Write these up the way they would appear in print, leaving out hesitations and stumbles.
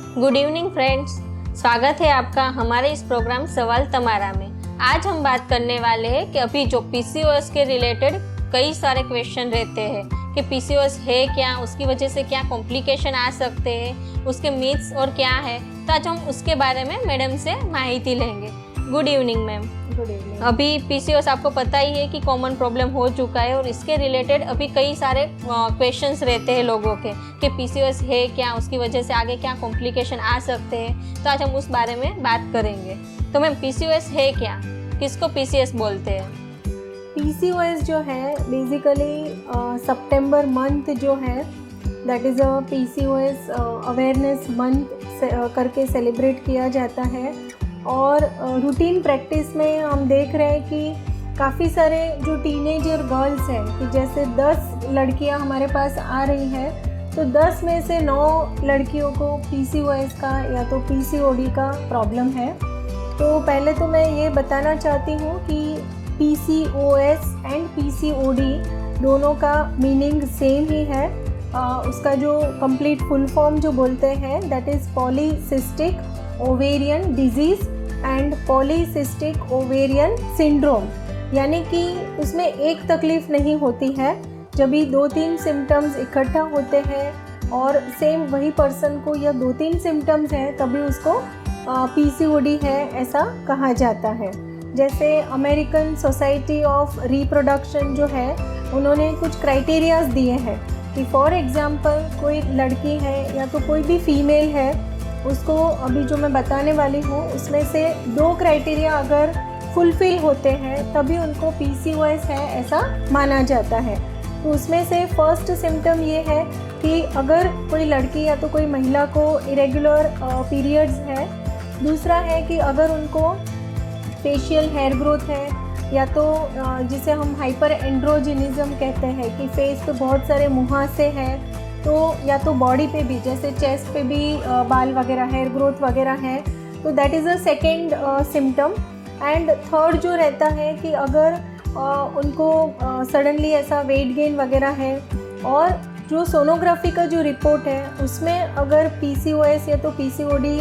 Good evening friends, स्वागत है आपका हमारे इस प्रोग्राम सवाल तमारा में। आज हम बात करने वाले हैं कि अभी जो पीसीओएस के रिलेटेड कई सारे क्वेश्चन रहते हैं कि पीसीओएस है क्या, उसकी वजह से क्या कॉम्प्लिकेशन आ सकते हैं, उसके मिथ्स और क्या है। तो आज हम उसके बारे में मैडम से माहिती लेंगे। Good evening ma'am. Good evening. अभी पीसीओएस आपको पता ही है कि कॉमन प्रॉब्लम हो चुका है और इसके रिलेटेड अभी कई सारे क्वेश्चंस रहते हैं लोगों के कि पीसीओएस है क्या, उसकी वजह से आगे क्या कॉम्प्लिकेशन आ सकते हैं। तो आज हम उस बारे में बात करेंगे। तो मैम पीसीओएस है क्या, किसको पीसीएस बोलते हैं? पीसीओएस जो है बेसिकली सितंबर मंथ जो है that is a PCOS awareness month करके सेलिब्रेट किया जाता है। और रूटीन प्रैक्टिस में हम देख रहे हैं कि काफ़ी सारे जो टीनेजर गर्ल्स हैं कि जैसे 10 लड़कियां हमारे पास आ रही हैं तो 10 में से 9 लड़कियों को पीसीओएस का या तो पीसीओडी का प्रॉब्लम है। तो पहले तो मैं ये बताना चाहती हूँ कि पीसीओएस एंड पीसीओडी दोनों का मीनिंग सेम ही है। उसका जो कंप्लीट फुल फॉर्म जो बोलते हैं that is polycystic ovarian disease and polycystic ovarian syndrome, यानी कि उसमें एक तकलीफ़ नहीं होती है। जब भी 2-3 सिम्टम्स इकट्ठा होते हैं और सेम वही पर्सन को या 2-3 सिम्टम्स हैं तभी उसको पीसीओडी है ऐसा कहा जाता है। जैसे अमेरिकन सोसाइटी ऑफ रिप्रोडक्शन जो है उन्होंने कुछ क्राइटेरियाज दिए हैं कि फॉर एग्ज़ाम्पल कोई लड़की है या तो कोई भी फीमेल है, उसको अभी जो मैं बताने वाली हूँ उसमें से 2 क्राइटेरिया अगर फुलफ़िल होते हैं तभी उनको पीसीओएस है ऐसा माना जाता है। तो उसमें से फर्स्ट सिम्टम ये है कि अगर कोई लड़की या तो कोई महिला को इरेगुलर पीरियड्स है। दूसरा है कि अगर उनको फेशियल हेयर ग्रोथ है या तो जिसे हम हाइपर एंड्रोजिनिज्म कहते हैं कि फेस पे बहुत सारे मुहासे हैं, तो या तो बॉडी पे भी जैसे चेस्ट पे भी बाल वगैरह हेयर ग्रोथ वगैरह है, तो that is a second symptom. And third जो रहता है कि अगर उनको सडनली ऐसा वेट गेन वगैरह है और जो सोनोग्राफी का जो रिपोर्ट है उसमें अगर पीसीओएस या तो पीसीओडी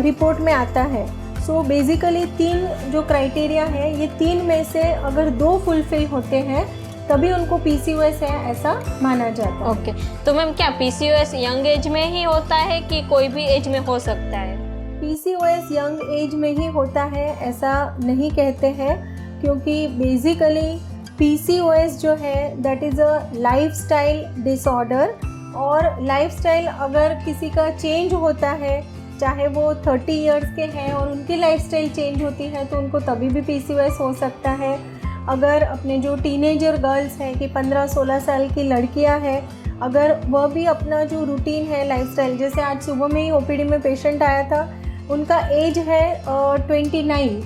रिपोर्ट में आता है। सो बेसिकली 3 जो क्राइटेरिया है ये 3 में से अगर 2 फुलफिल होते हैं तभी उनको पीसीओएस है ऐसा माना जाता है। ओके, तो मैम क्या पीसीओएस यंग एज में ही होता है कि कोई भी एज में हो सकता है? पीसीओएस यंग एज में ही होता है ऐसा नहीं कहते हैं, क्योंकि बेसिकली पीसीओएस जो है that is a lifestyle disorder. और लाइफस्टाइल अगर किसी का चेंज होता है, चाहे वो 30 इयर्स के हैं और उनकी लाइफस्टाइल चेंज होती है तो उनको तभी भी पीसीओएस हो सकता है। अगर अपने जो टीनेजर गर्ल्स हैं कि 15-16 साल की लड़कियां हैं, अगर वह भी अपना जो रूटीन है लाइफस्टाइल, जैसे आज सुबह में ही ओपीडी में पेशेंट आया था, उनका एज है 29,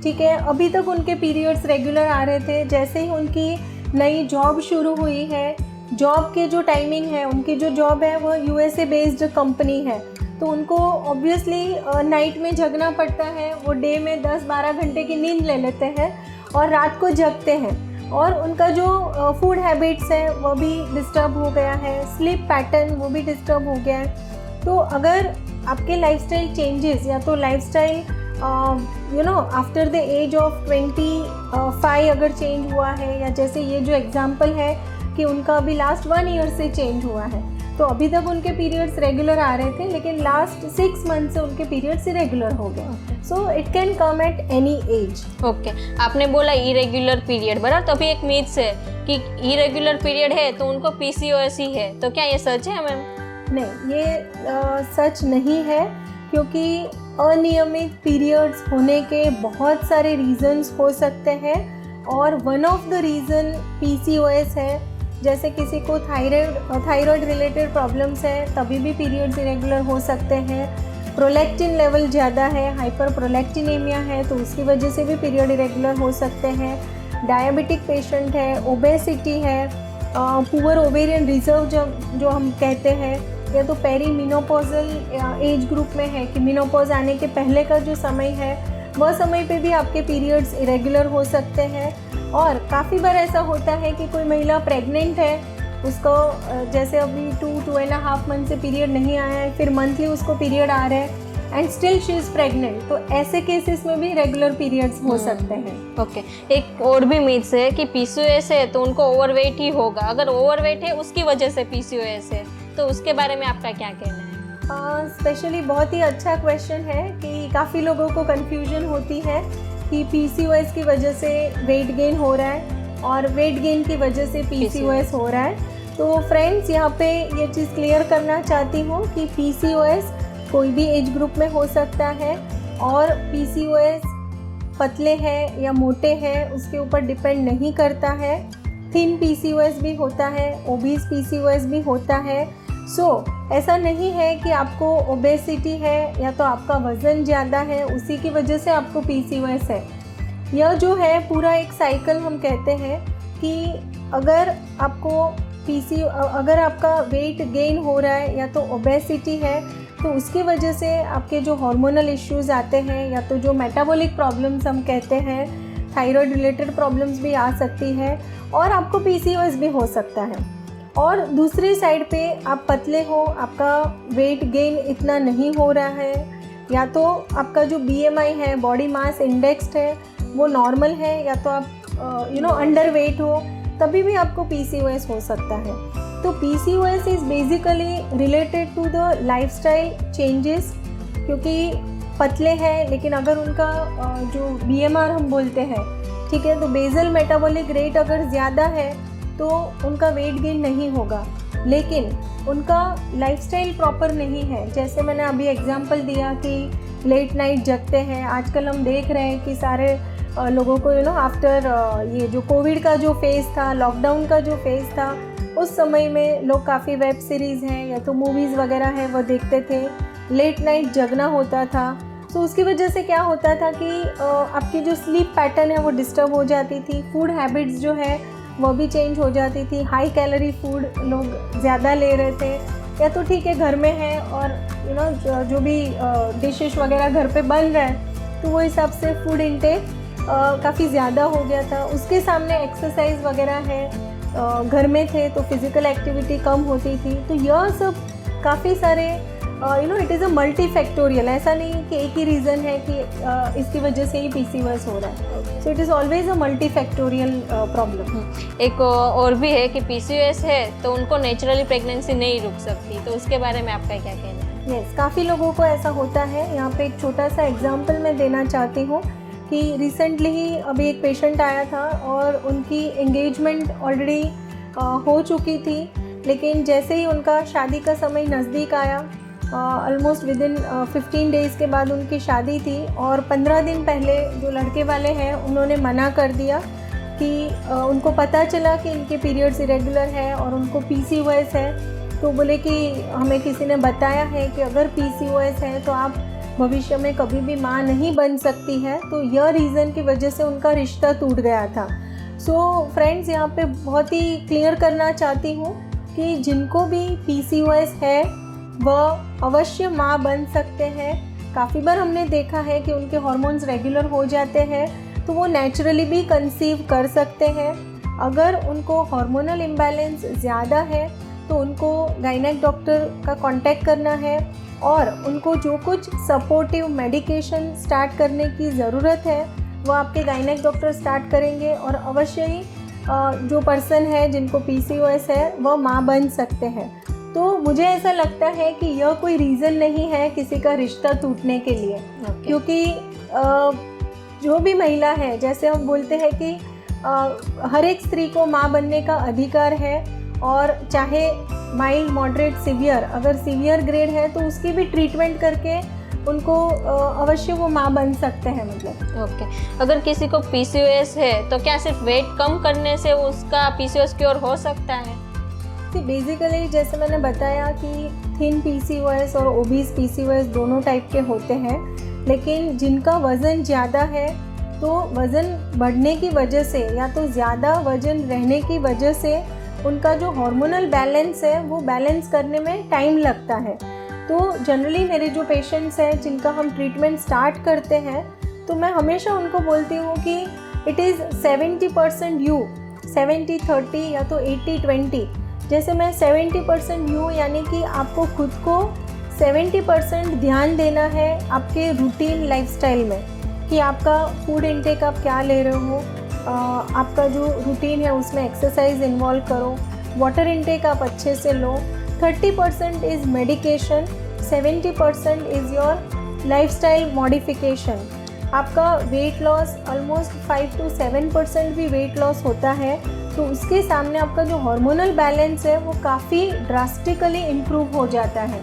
ठीक है, अभी तक उनके पीरियड्स रेगुलर आ रहे थे। जैसे ही उनकी नई जॉब शुरू हुई है, जॉब के जो टाइमिंग है, उनकी जो जॉब है वो यूएसए बेस्ड कंपनी है, तो उनको ऑब्वियसली नाइट में जगना पड़ता है। वो डे में 10-12 घंटे की नींद ले लेते हैं और रात को जगते हैं, और उनका जो फूड हैबिट्स है वो भी डिस्टर्ब हो गया है, स्लीप पैटर्न वो भी डिस्टर्ब हो गया है। तो अगर आपके लाइफस्टाइल चेंजेस या तो lifestyle after the age of 25 अगर चेंज हुआ है, या जैसे ये जो एग्जांपल है कि उनका अभी लास्ट 1 ईयर से चेंज हुआ है, तो अभी तक उनके पीरियड्स रेगुलर आ रहे थे लेकिन लास्ट 6 मंथ से उनके पीरियड्स इरेगुलर हो गए। So it can come at any as. Okay, आपने बोला इरेगुलर पीरियड, बराबर। तो अभी एक मिथ्स है कि इरेगुलर पीरियड है तो उनको पीसीओएस ही है, तो क्या ये सच है मैम? नहीं, ये सच नहीं है, क्योंकि अनियमित पीरियड्स होने के बहुत सारे रीजंस हो सकते हैं और one of the reason PCOS है। जैसे किसी को थायराइड रिलेटेड प्रॉब्लम्स है तभी भी पीरियड्स इरेगुलर हो सकते हैं। प्रोलैक्टिन लेवल ज़्यादा है, हाइपर प्रोलैक्टिनेमिया है, तो उसकी वजह से भी पीरियड इरेगुलर हो सकते हैं। डायबिटिक पेशेंट है, ओबेसिटी है, पुअर ओवेरियन रिजर्व जो हम कहते हैं, या तो पेरी मिनोपॉजल एज ग्रुप में है कि मिनोपॉज आने के पहले का जो समय है वह समय पे भी आपके पीरियड्स इरेगुलर हो सकते हैं। और काफ़ी बार ऐसा होता है कि कोई महिला प्रेग्नेंट है उसको जैसे अभी 2.5 मंथ से पीरियड नहीं आया है, फिर मंथली उसको पीरियड आ रहा है and still she is pregnant, तो ऐसे केसेस में भी रेगुलर पीरियड्स हो सकते हैं। ओके, एक और भी मिथ्स है कि पीसीओएस है तो उनको ओवरवेट ही होगा, अगर ओवरवेट है उसकी वजह से पीसीओएस है, तो उसके बारे में आपका क्या कहना है? स्पेशली बहुत ही अच्छा क्वेश्चन है कि काफ़ी लोगों को कन्फ्यूजन होती है कि पीसीओएस की वजह से वेट गेन हो रहा है और वेट गेन की वजह से पीसीओएस हो रहा है। तो फ्रेंड्स, यहाँ पे ये चीज़ क्लियर करना चाहती हूँ कि पीसीओएस कोई भी एज ग्रुप में हो सकता है और पीसीओएस पतले हैं या मोटे हैं उसके ऊपर डिपेंड नहीं करता है। थिन पीसीओएस भी होता है, ओबीस पीसीओएस भी होता है। ऐसा नहीं है कि आपको ओबेसिटी है या तो आपका वज़न ज़्यादा है उसी की वजह से आपको पीसीओएस है। यह जो है पूरा एक साइकिल हम कहते हैं कि अगर आपका वेट गेन हो रहा है या तो ओबेसिटी है तो उसकी वजह से आपके जो हार्मोनल इश्यूज़ आते हैं या तो जो मेटाबॉलिक प्रॉब्लम्स हम कहते हैं, थायराइड रिलेटेड प्रॉब्लम्स भी आ सकती है और आपको पीसीओएस भी हो सकता है। और दूसरी साइड पे आप पतले हो, आपका वेट गेन इतना नहीं हो रहा है या तो आपका जो बीएमआई है, बॉडी मास इंडेक्स है, वो नॉर्मल है या तो आप अंडर वेट हो, तभी भी आपको पीसीओएस हो सकता है। तो PCOS is basically related to the lifestyle changes, क्योंकि पतले हैं लेकिन अगर उनका जो बीएमआर हम बोलते हैं, ठीक है, तो बेसल मेटाबॉलिक रेट अगर ज़्यादा है तो उनका वेट गेन नहीं होगा, लेकिन उनका लाइफस्टाइल प्रॉपर नहीं है। जैसे मैंने अभी एग्जांपल दिया कि लेट नाइट जगते हैं, आजकल हम देख रहे हैं कि सारे लोगों को आफ्टर ये जो कोविड का जो फेज़ था, लॉकडाउन का जो फेज़ था, उस समय में लोग काफ़ी वेब सीरीज़ हैं या तो मूवीज़ वगैरह हैं वो देखते थे, लेट नाइट जगना होता था। तो उसकी वजह से क्या होता था कि आपकी जो स्लीप पैटर्न है वो डिस्टर्ब हो जाती थी, फूड हैबिट्स जो है वो भी चेंज हो जाती थी, हाई कैलोरी फूड लोग ज़्यादा ले रहे थे, या तो ठीक है घर में है और जो भी डिशेस वगैरह घर पे बन रहा है तो वो हिसाब से फूड इनटेक काफ़ी ज़्यादा हो गया था। उसके सामने एक्सरसाइज वगैरह है, घर में थे तो फिज़िकल एक्टिविटी कम होती थी। तो यह सब काफ़ी सारे it is a multi factorial, ऐसा नहीं कि एक ही रीज़न है कि इसकी वजह से ही पीसीओएस हो रहा है। So it is always a multi factorial problem. एक और भी है कि पीसीओएस है तो उनको नेचुरली प्रेगनेंसी नहीं रुक सकती, तो उसके बारे में आपका क्या कहना है? यस, काफ़ी लोगों को ऐसा होता है। यहाँ पे एक छोटा सा एग्जांपल मैं देना चाहती हूँ कि रिसेंटली ही अभी एक पेशेंट आया था और उनकी एंगेजमेंट ऑलरेडी हो चुकी थी, लेकिन जैसे ही उनका शादी का समय नज़दीक आया, ऑलमोस्ट विदिन 15 डेज़ के बाद उनकी शादी थी और 15 दिन पहले जो लड़के वाले हैं उन्होंने मना कर दिया कि उनको पता चला कि इनके पीरियड्स इरेगुलर है और उनको पीसीओएस है। तो बोले कि हमें किसी ने बताया है कि अगर पीसीओएस है तो आप भविष्य में कभी भी माँ नहीं बन सकती है। तो यह रीज़न की वजह से उनका रिश्ता टूट गया था। फ्रेंड्स, यहाँ पे बहुत ही क्लियर करना चाहती हूँ कि जिनको भी पीसीओएस है वह अवश्य माँ बन सकते हैं। काफ़ी बार हमने देखा है कि उनके हार्मोन्स रेगुलर हो जाते हैं तो वो नेचुरली भी कंसीव कर सकते हैं। अगर उनको हार्मोनल इम्बैलेंस ज़्यादा है तो उनको गायनेक डॉक्टर का कांटेक्ट करना है और उनको जो कुछ सपोर्टिव मेडिकेशन स्टार्ट करने की ज़रूरत है वो आपके गायनेक डॉक्टर स्टार्ट करेंगे और अवश्य ही जो पर्सन है जिनको पीसीओएस है वह माँ बन सकते हैं। तो मुझे ऐसा लगता है कि यह कोई रीज़न नहीं है किसी का रिश्ता टूटने के लिए। क्योंकि जो भी महिला है, जैसे हम बोलते हैं कि हर एक स्त्री को माँ बनने का अधिकार है और चाहे माइल्ड, मॉडरेट, सीवियर, अगर सीवियर ग्रेड है तो उसकी भी ट्रीटमेंट करके उनको अवश्य वो माँ बन सकते हैं। मतलब अगर किसी को पीसीओएस है तो क्या सिर्फ वेट कम करने से उसका पीसीओएस क्योर हो सकता है? बेसिकली जैसे मैंने बताया कि थिन पीसीओएस और ओबीस पीसीओएस दोनों टाइप के होते हैं, लेकिन जिनका वज़न ज़्यादा है तो वज़न बढ़ने की वजह से या तो ज़्यादा वज़न रहने की वजह से उनका जो हार्मोनल बैलेंस है वो बैलेंस करने में टाइम लगता है। तो जनरली मेरे जो पेशेंट्स हैं जिनका हम ट्रीटमेंट स्टार्ट करते हैं तो मैं हमेशा उनको बोलती हूँ कि इट इज़ 70% यू, 70-30 या तो 80-20। जैसे मैं 70% यूँ, यानी कि आपको खुद को 70% ध्यान देना है आपके रूटीन लाइफस्टाइल में, कि आपका फूड इनटेक आप क्या ले रहे हो, आपका जो रूटीन है उसमें एक्सरसाइज इन्वॉल्व करो, वाटर इनटेक आप अच्छे से लो। 30% is medication, 70% is your lifestyle modification. आपका वेट लॉस ऑलमोस्ट 5 to 7% भी वेट लॉस होता है, तो उसके सामने आपका जो हार्मोनल बैलेंस है वो काफ़ी ड्रास्टिकली इम्प्रूव हो जाता है।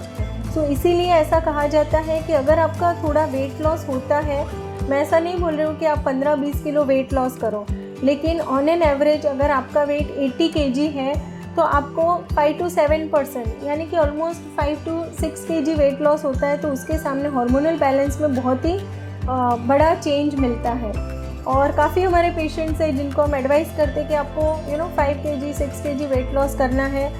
तो इसीलिए ऐसा कहा जाता है कि अगर आपका थोड़ा वेट लॉस होता है, मैं ऐसा नहीं बोल रही हूँ कि आप 15-20 किलो वेट लॉस करो, लेकिन ऑन एन एवरेज अगर आपका वेट 80 kg है तो आपको 5 to 7% यानी कि almost 5 to 6 kg weight loss होता है, तो उसके सामने हार्मोनल बैलेंस में बहुत ही बड़ा चेंज मिलता है। और काफ़ी हमारे पेशेंट्स हैं जिनको हम एडवाइस करते हैं कि आपको 5 kg 6 kg वेट लॉस करना है।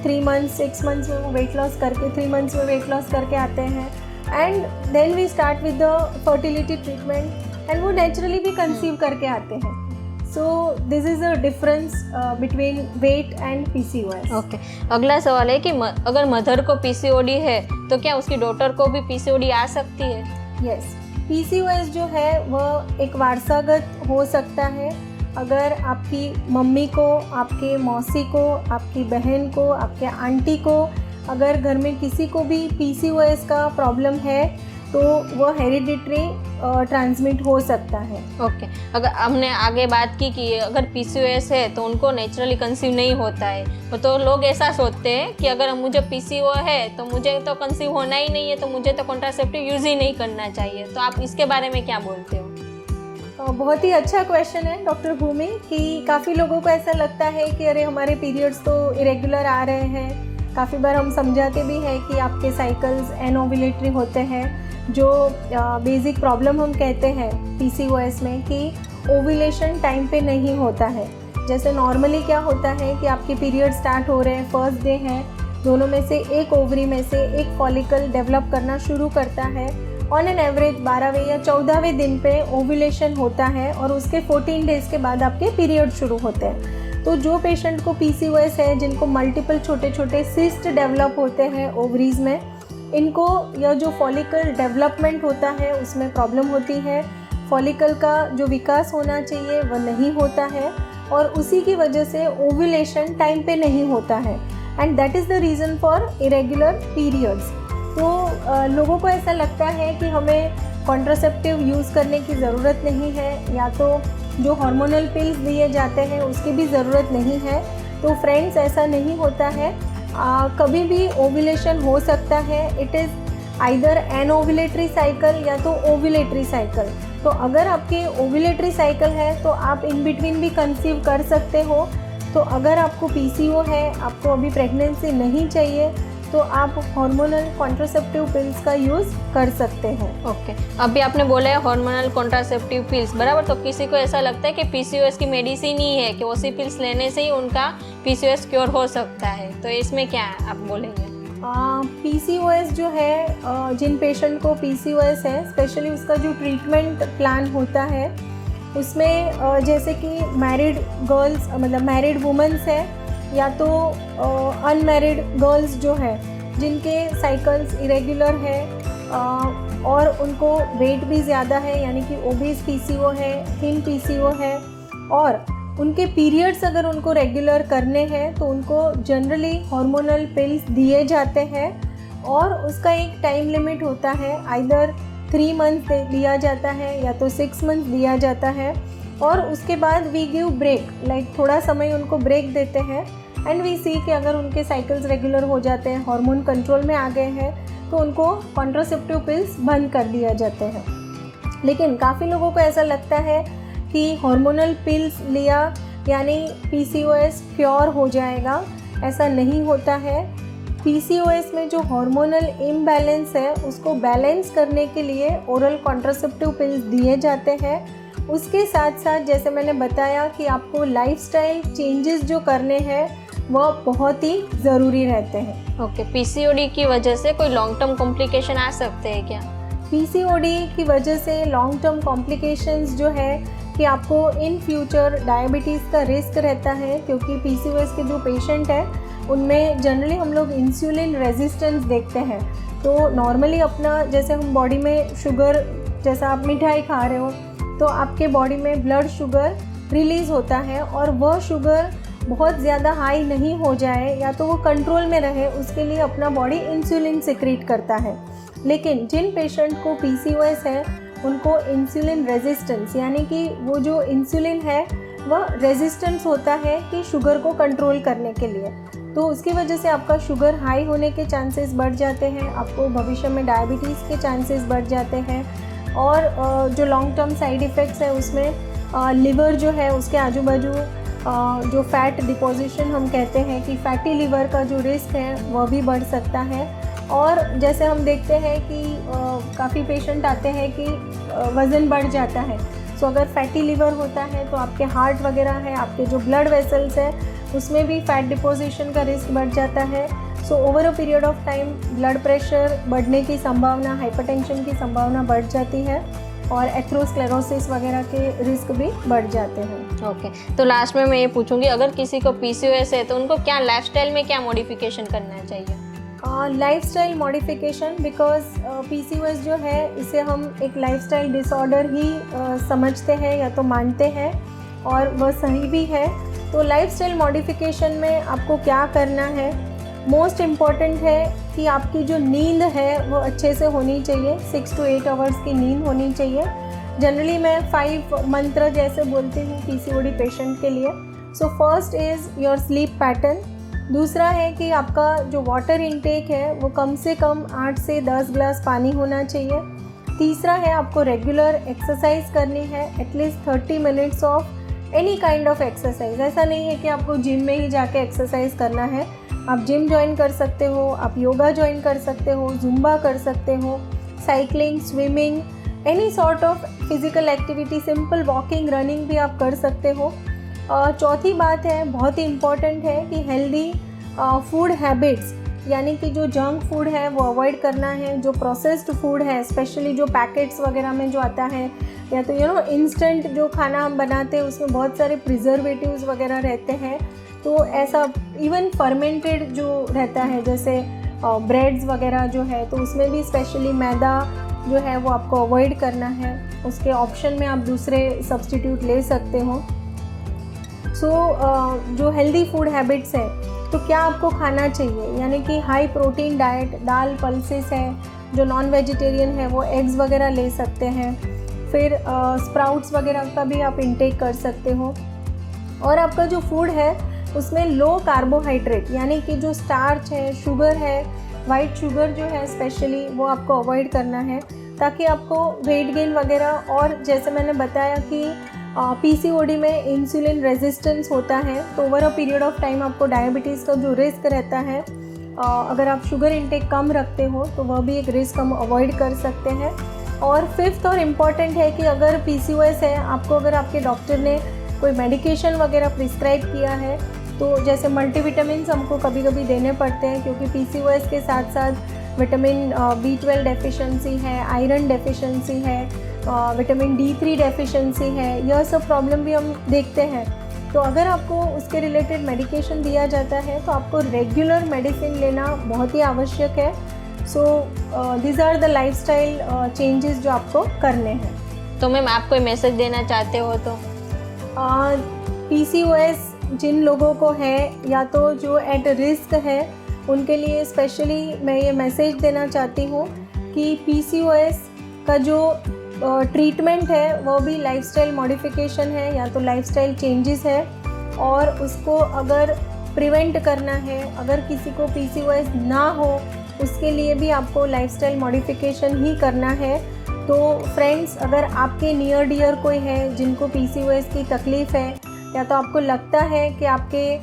3 months 6 months में वो वेट लॉस करके 3 months में वेट लॉस करके आते हैं, and then we start with the fertility treatment, and वो नेचुरली भी कंसीव करके आते हैं। So this is a difference between weight and PCOS। Okay, अगला सवाल है कि अगर मदर को PCOD है तो क्या उसकी डॉटर को भी PCOD आ सकती है? यस, PCOS जो है वह एक वारसागत हो सकता है। अगर आपकी मम्मी को, आपके मौसी को, आपकी बहन को, आपके आंटी को, अगर घर में किसी को भी PCOS का प्रॉब्लम है तो वह हेरिडिटरी ट्रांसमिट हो सकता है। ओके, अगर हमने आगे बात की कि अगर PCOS है तो उनको नेचुरली कंसीव नहीं होता है, तो लोग ऐसा सोचते हैं कि अगर मुझे PCO है तो मुझे तो कंसीव होना ही नहीं है, तो मुझे तो कॉन्ट्रासेप्टिव यूज़ ही नहीं करना चाहिए। तो आप इसके बारे में क्या बोलते हो? बहुत ही अच्छा क्वेश्चन है डॉक्टर भूमि, कि काफ़ी लोगों को ऐसा लगता है कि अरे हमारे पीरियड्स तो इरेगुलर आ रहे हैं। काफ़ी बार हम समझाते भी हैं कि आपके साइकिल्स एनओव्यूलेटरी होते हैं। जो बेसिक प्रॉब्लम हम कहते हैं PCOS में कि ओव्यूलेशन टाइम पे नहीं होता है। जैसे नॉर्मली क्या होता है कि आपके पीरियड स्टार्ट हो रहे हैं, फर्स्ट डे है, दोनों में से एक ओवरी में से एक फॉलिकल डेवलप करना शुरू करता है। ऑन एन एवरेज 12वें या 14वें दिन पे ओव्यूलेशन होता है और उसके 14 डेज़ के बाद आपके पीरियड शुरू होते हैं। तो जो पेशेंट को PCOS है, जिनको मल्टीपल छोटे छोटे सिस्ट डेवलप होते हैं ओवरीज में, इनको यह जो फॉलिकल डेवलपमेंट होता है उसमें प्रॉब्लम होती है। फॉलिकल का जो विकास होना चाहिए वह नहीं होता है, और उसी की वजह से ओव्यूलेशन टाइम पे नहीं होता है, and that is the reason for irregular periods. तो लोगों को ऐसा लगता है कि हमें कॉन्ट्रासेप्टिव यूज़ करने की ज़रूरत नहीं है, या तो जो हार्मोनल पिल्स दिए जाते हैं उसकी भी ज़रूरत नहीं है। तो फ्रेंड्स, ऐसा नहीं होता है। कभी भी ओव्यूलेशन हो सकता है। इट इज़ आइदर एनओव्यूलेटरी साइकिल या तो ओव्यूलेटरी साइकिल। तो अगर आपके ओव्यूलेटरी साइकिल है तो आप इन बिटवीन भी कंसीव कर सकते हो। तो अगर आपको PCO है, आपको अभी प्रेगनेंसी नहीं चाहिए, तो आप हार्मोनल कॉन्ट्रासेप्टिव पिल्स का यूज़ कर सकते हैं। ओके, अभी आपने बोला है हार्मोनल कॉन्ट्रासेप्टिव पिल्स, बराबर। तो किसी को ऐसा लगता है कि PCOS की मेडिसिन ही है, कि उसी पिल्स लेने से ही उनका PCOS क्योर हो सकता है, तो इसमें क्या आप बोलेंगे? PCOS जो है, जिन पेशेंट को PCOS है, स्पेशली उसका जो ट्रीटमेंट प्लान होता है उसमें जैसे कि मैरिड गर्ल्स, मतलब मैरिड वुमेंस है, या तो अनमैरिड गर्ल्स जो है जिनके साइकिल्स इरेगुलर है और उनको वेट भी ज़्यादा है, यानी कि ओबीस PCO है, थिन PCO है, और उनके पीरियड्स अगर उनको रेगुलर करने हैं तो उनको जनरली हार्मोनल पिल्स दिए जाते हैं, और उसका एक टाइम लिमिट होता है। आइदर 3 months दिया जाता है या तो 6 months दिया जाता है, और उसके बाद वी गिव ब्रेक, लाइक थोड़ा समय उनको ब्रेक देते हैं, एंड वी सी कि अगर उनके साइकिल्स रेगुलर हो जाते हैं, हार्मोन कंट्रोल में आ गए हैं, तो उनको कॉन्ट्रासेप्टिव पिल्स बंद कर दिया जाते हैं। लेकिन काफ़ी लोगों को ऐसा लगता है कि हार्मोनल पिल्स लिया यानी PCOS क्योर हो जाएगा। ऐसा नहीं होता है। PCOS में जो हार्मोनल इम्बैलेंस है उसको बैलेंस करने के लिए ओरल कॉन्ट्रासेप्टिव पिल्स दिए जाते हैं। उसके साथ साथ जैसे मैंने बताया कि आपको लाइफस्टाइल चेंजेस जो करने हैं वह बहुत ही ज़रूरी रहते हैं। ओके, PCOD की वजह से कोई लॉन्ग टर्म कॉम्प्लिकेशन आ सकते हैं क्या? PCOD की वजह से लॉन्ग टर्म कॉम्प्लिकेशंस जो है कि आपको इन फ्यूचर डायबिटीज़ का रिस्क रहता है, क्योंकि PCOS के जो पेशेंट है उनमें जनरली हम लोग इंसुलिन रेजिस्टेंस देखते हैं। तो नॉर्मली अपना जैसे हम बॉडी में शुगर, जैसा आप मिठाई खा रहे हो तो आपके बॉडी में ब्लड शुगर रिलीज़ होता है और वह शुगर बहुत ज़्यादा हाई नहीं हो जाए या तो वो कंट्रोल में रहे, उसके लिए अपना बॉडी इंसुलिन सिक्रीट करता है। लेकिन जिन पेशेंट को PCOS है उनको इंसुलिन रेजिस्टेंस, यानी कि वो जो इंसुलिन है वह रेजिस्टेंस होता है कि शुगर को कंट्रोल करने के लिए, तो उसकी वजह से आपका शुगर हाई होने के चांसेस बढ़ जाते हैं, आपको भविष्य में डायबिटीज़ के चांसेस बढ़ जाते हैं। और जो लॉन्ग टर्म साइड इफ़ेक्ट्स है उसमें लिवर जो है उसके आजू बाजू जो फैट डिपोजिशन हम कहते हैं कि फैटी लिवर का जो रिस्क है वह भी बढ़ सकता है। और जैसे हम देखते हैं कि काफ़ी पेशेंट आते हैं कि वज़न बढ़ जाता है, सो अगर फैटी लिवर होता है तो आपके हार्ट वगैरह है, आपके जो ब्लड वेसल्स है उसमें भी फैट डिपोजिशन का रिस्क बढ़ जाता है। So over a period of time blood pressure बढ़ने की संभावना, हाइपरटेंशन की संभावना बढ़ जाती है और एथेरोस्क्लेरोसिस वगैरह के रिस्क भी बढ़ जाते हैं। ओके, तो लास्ट में मैं ये पूछूंगी, अगर किसी को PCOS है तो उनको क्या लाइफस्टाइल में क्या मॉडिफिकेशन करना चाहिए? लाइफस्टाइल मॉडिफिकेशन, बिकॉज PCOS जो है इसे हम एक लाइफस्टाइल डिसऑर्डर ही समझते हैं या तो मानते हैं, और वह सही भी है। तो लाइफस्टाइल मॉडिफिकेशन में आपको क्या करना है, मोस्ट इम्पॉर्टेंट है कि आपकी जो नींद है वो अच्छे से होनी चाहिए, 6 to 8 आवर्स की नींद होनी चाहिए। जनरली मैं 5 मंत्र जैसे बोलती हूँ PCOD पेशेंट के लिए। So first is your sleep pattern. दूसरा है कि आपका जो वाटर इनटेक है वो कम से कम 8 से 10 ग्लास पानी होना चाहिए। तीसरा है आपको रेगुलर एक्सरसाइज करनी है, at least 30 minutes of any kind of exercise. ऐसा नहीं है कि आपको जिम में ही जाके एक्सरसाइज करना है, आप जिम ज्वाइन कर सकते हो, आप योगा ज्वाइन कर सकते हो, जुम्बा कर सकते हो, cycling, swimming, any sort of physical activity, simple walking, running भी आप कर सकते हो। चौथी बात है, बहुत ही इम्पॉर्टेंट है कि हेल्दी फूड हैबिट्स, यानी कि जो जंक फूड है वो अवॉइड करना है। जो प्रोसेस्ड फूड है, स्पेशली जो पैकेट्स वगैरह में जो आता है, या तो इंस्टेंट जो खाना हम बनाते हैं उसमें बहुत सारे प्रिजर्वेटिव्स वगैरह रहते हैं, तो ऐसा इवन फर्मेंटेड जो रहता है जैसे ब्रेड्स वगैरह जो है, तो उसमें भी स्पेशली मैदा जो है वो आपको अवॉइड करना है। उसके ऑप्शन में आप दूसरे सब्स्टिट्यूट ले सकते हो। सो जो हेल्दी फूड हैबिट्स है, तो क्या आपको खाना चाहिए, यानी कि हाई प्रोटीन डाइट, दाल, पल्सेस है। जो नॉन वेजिटेरियन है वो एग्स वगैरह ले सकते हैं। फिर स्प्राउट्स वगैरह का भी आप इंटेक कर सकते हो। और आपका जो फूड है उसमें लो कार्बोहाइड्रेट, यानी कि जो स्टार्च है, शुगर है, वाइट शुगर जो है स्पेशली, वो आपको अवॉइड करना है, ताकि आपको वेट गेन वगैरह, और जैसे मैंने बताया कि PCOD में इंसुलिन रेजिस्टेंस होता है, तो over a period of time आपको डायबिटीज़ का जो रिस्क रहता है, अगर आप शुगर इंटेक कम रखते हो तो वह भी एक रिस्क हम अवॉइड कर सकते हैं। और फिफ्थ और इम्पॉर्टेंट है कि अगर PCOS है, आपको अगर आपके डॉक्टर ने कोई मेडिकेशन वगैरह प्रिस्क्राइब किया है, तो जैसे मल्टीविटामिन्स हमको कभी कभी देने पड़ते हैं, क्योंकि PCOS के साथ साथ विटामिन B12 डेफिशिएंसी है, आयरन डेफिशिएंसी है, विटामिन D3 डेफिशिएंसी है, यह सब प्रॉब्लम भी हम देखते हैं। तो अगर आपको उसके रिलेटेड मेडिकेशन दिया जाता है तो आपको रेगुलर मेडिसिन लेना बहुत ही आवश्यक है। So these are the lifestyle changes जो आपको करने हैं। तो मैम आप कोई मैसेज देना चाहते हो तो? PCOS जिन लोगों को है या तो जो एट रिस्क है, उनके लिए स्पेशली मैं ये मैसेज देना चाहती हूँ कि PCOS का जो ट्रीटमेंट है वो भी लाइफस्टाइल मॉडिफिकेशन है या तो लाइफस्टाइल चेंजेस है, और उसको अगर प्रिवेंट करना है, अगर किसी को PCOS ना हो उसके लिए भी आपको लाइफस्टाइल मॉडिफिकेशन ही करना है। तो फ्रेंड्स, अगर आपके नियर डियर कोई है जिनको PCOS की तकलीफ़ है, या तो आपको लगता है कि आपके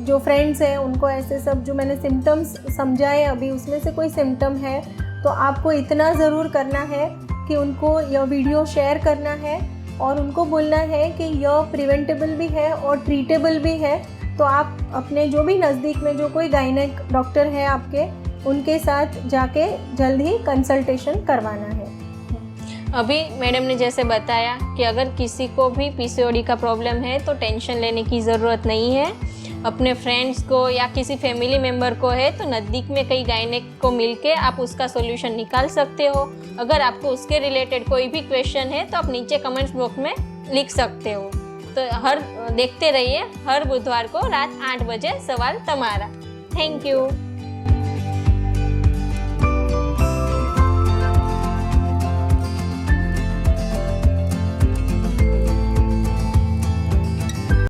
जो फ्रेंड्स हैं उनको ऐसे सब जो मैंने सिम्टम्स समझाए अभी उसमें से कोई सिम्टम है, तो आपको इतना ज़रूर करना है कि उनको यह वीडियो शेयर करना है और उनको बोलना है कि यह प्रिवेंटेबल भी है और ट्रीटेबल भी है। तो आप अपने जो भी नज़दीक में जो कोई गायनेक डॉक्टर है आपके, उनके साथ जाके जल्द ही कंसल्टेशन करवाना है। अभी मैडम ने जैसे बताया कि अगर किसी को भी PCOD का प्रॉब्लम है तो टेंशन लेने की ज़रूरत नहीं है। अपने फ्रेंड्स को या किसी फैमिली मेम्बर को है तो नज़दीक में कई गायनेक को मिलके आप उसका सॉल्यूशन निकाल सकते हो। अगर आपको उसके रिलेटेड कोई भी क्वेश्चन है तो आप नीचे कमेंट्स बॉक्स में लिख सकते हो। तो देखते रहिए हर बुधवार को रात 8 बजे सवाल तमारा। Thank you.